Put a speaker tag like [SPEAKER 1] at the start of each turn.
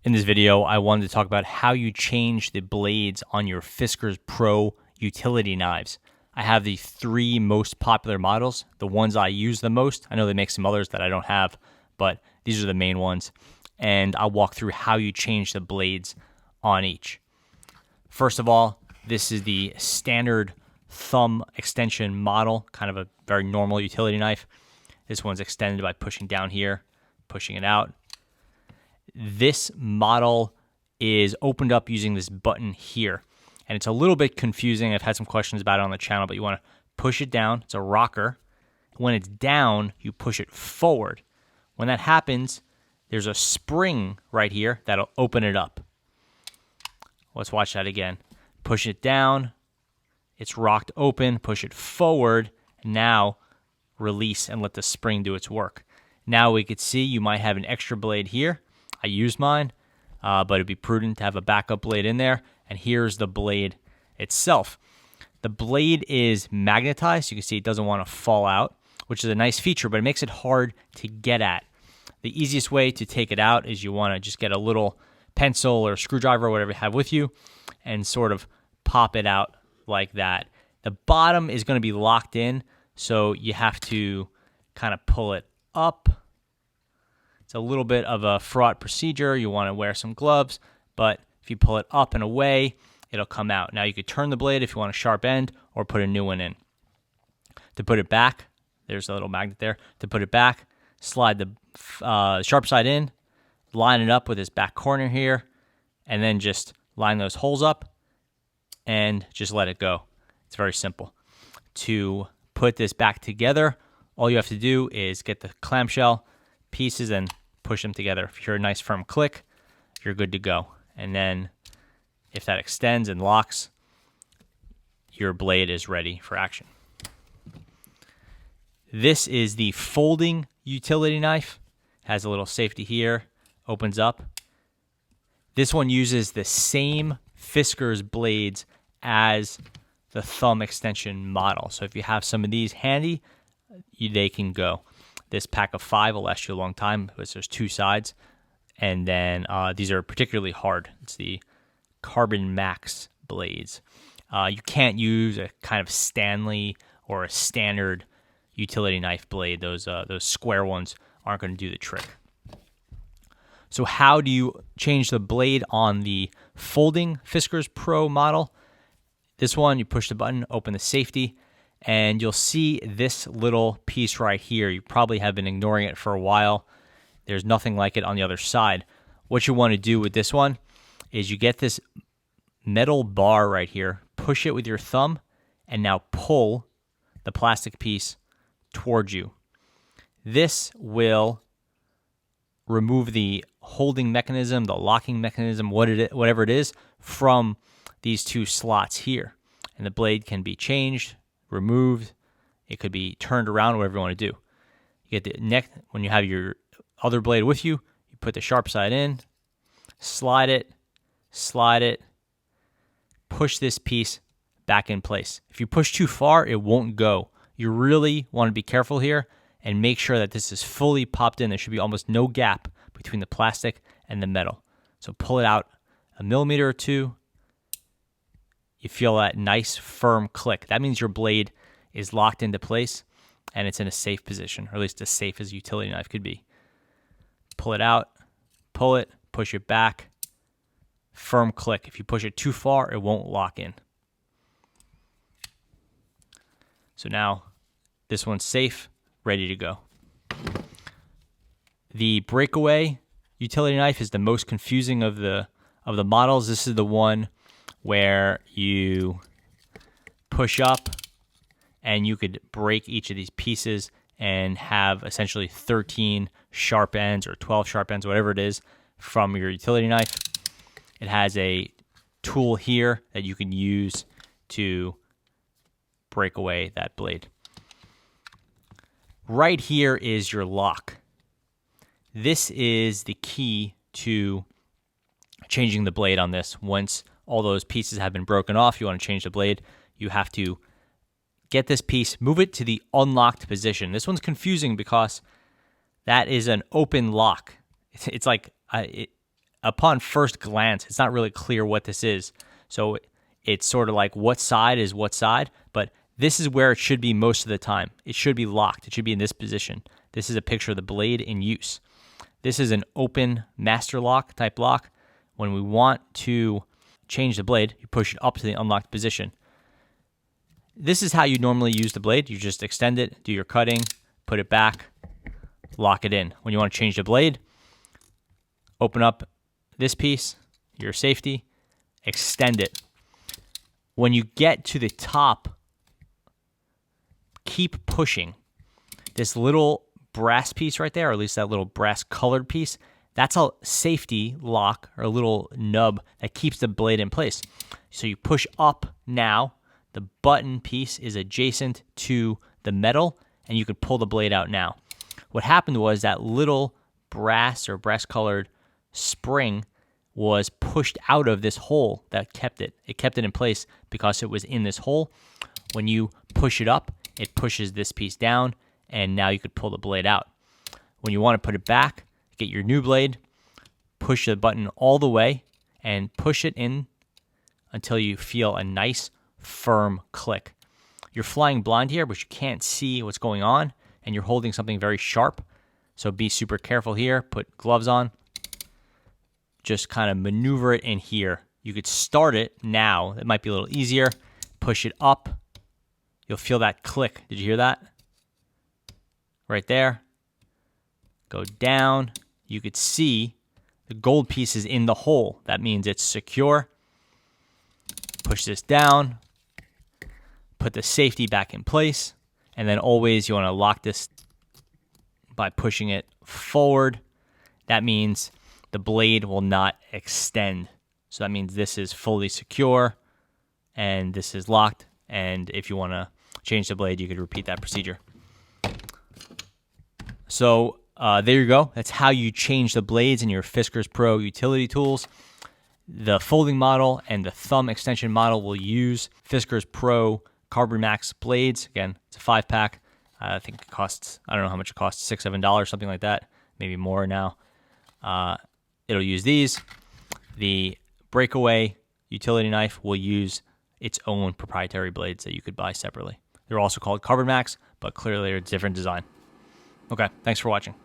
[SPEAKER 1] In this video, I wanted to talk about how you change the blades on your Fiskars Pro utility knives. I have the 3 most popular models, the ones I use the most. I know they make some others that I don't have, but these are the main ones. And I'll walk through how you change the blades on each. First of all, this is the standard thumb extension model, kind of a very normal utility knife. This one's extended by pushing down here, pushing it out. This model is opened up using this button here, and it's a little bit confusing. I've had some questions about it on the channel, but you want to push it down. It's a rocker. When it's down, you push it forward. When that happens, there's a spring right here that'll open it up. Let's watch that again. Push it down. It's rocked open. Push it forward. Now release and let the spring do its work. Now we could see you might have an extra blade here. I use mine, but it'd be prudent to have a backup blade in there. And here's the blade itself. The blade is magnetized. You can see it doesn't want to fall out, which is a nice feature, but it makes it hard to get at. The easiest way to take it out is you want to just get a little pencil or screwdriver or whatever you have with you and sort of pop it out like that. The bottom is going to be locked in, so you have to kind of pull it up. It's a little bit of a fraught procedure. You want to wear some gloves, but if you pull it up and away, it'll come out. Now you could turn the blade if you want a sharp end or put a new one in. To put it back, there's a little magnet there. To put it back, slide the sharp side in, line it up with this back corner here, and then just line those holes up and just let it go. It's very simple. To put this back together, all you have to do is get the clamshell pieces and push them together. If you hear a nice firm click, you're good to go. And then if that extends and locks, your blade is ready for action. This is the folding utility knife. Has a little safety here, opens up. This one uses the same Fiskars blades as the thumb extension model. So if you have some of these handy, they can go. This pack of 5 will last you a long time because there's 2 sides. And then these are particularly hard. It's the CarbonMax Blades. You can't use a kind of Stanley or a standard utility knife blade. Those square ones aren't going to do the trick. So how do you change the blade on the folding Fiskars Pro model? This one, you push the button, open the safety, and you'll see this little piece right here. You probably have been ignoring it for a while. There's nothing like it on the other side. What you want to do with this one is you get this metal bar right here, push it with your thumb, and now pull the plastic piece towards you. This will remove the holding mechanism, the locking mechanism, whatever it is, from these 2 slots here. And the blade can be changed, removed. It could be turned around, whatever you want to do. You get the neck. When you have your other blade with you, you put the sharp side in, slide it, push this piece back in place. If you push too far, it won't go. You really want to be careful here and make sure that this is fully popped in. There should be almost no gap between the plastic and the metal. So pull it out a millimeter or 2. You feel that nice firm click. That means your blade is locked into place and it's in a safe position, or at least as safe as a utility knife could be. Pull it out, pull it, push it back, firm click. If you push it too far, it won't lock in. So now this one's safe, ready to go. The Breakaway utility knife is the most confusing of the models. This is the one where you push up and you could break each of these pieces and have essentially 13 sharp ends or 12 sharp ends, whatever it is, from your utility knife. It has a tool here that you can use to break away that blade. Right here is your lock. This is the key to changing the blade on this. Once all those pieces have been broken off, you want to change the blade, you have to get this piece, move it to the unlocked position. This one's confusing because that is an open lock. It's like upon first glance, it's not really clear what this is. So it's sort of like what side is what side, but this is where it should be most of the time. It should be locked. It should be in this position. This is a picture of the blade in use. This is an open master lock type lock. When we want to change the blade, you push it up to the unlocked position. This is how you normally use the blade. You just extend it, do your cutting, put it back, lock it in. When you want to change the blade, open up this piece, your safety, extend it. When you get to the top, keep pushing. This little brass piece right there, or at least that little brass colored piece, that's a safety lock or a little nub that keeps the blade in place. So you push up now, the button piece is adjacent to the metal, and you can pull the blade out now. What happened was that little brass or brass colored spring was pushed out of this hole that kept it. It kept it in place because it was in this hole. When you push it up, it pushes this piece down, and now you could pull the blade out. When you want to put it back, get your new blade, push the button all the way, and push it in until you feel a nice, firm click. You're flying blind here, but you can't see what's going on, and you're holding something very sharp. So be super careful here. Put gloves on. Just kind of maneuver it in here. You could start it now. It might be a little easier. Push it up. You'll feel that click. Did you hear that? Right there. Go down. You could see the gold piece is in the hole. That means it's secure. Push this down. Put the safety back in place. And then always you want to lock this by pushing it forward. That means the blade will not extend. So that means this is fully secure and this is locked. And if you want to change the blade, you could repeat that procedure. So there you go. That's how you change the blades in your Fiskars Pro utility tools. The folding model and the thumb extension model will use Fiskars Pro CarbonMax Blades. Again, it's a 5-pack. I think it costs, I don't know how much it costs, $6, $7, something like that. Maybe more now. It'll use these. The Breakaway utility knife will use its own proprietary blades that you could buy separately. They're also called CarbonMax, but clearly they're a different design. Okay, thanks for watching.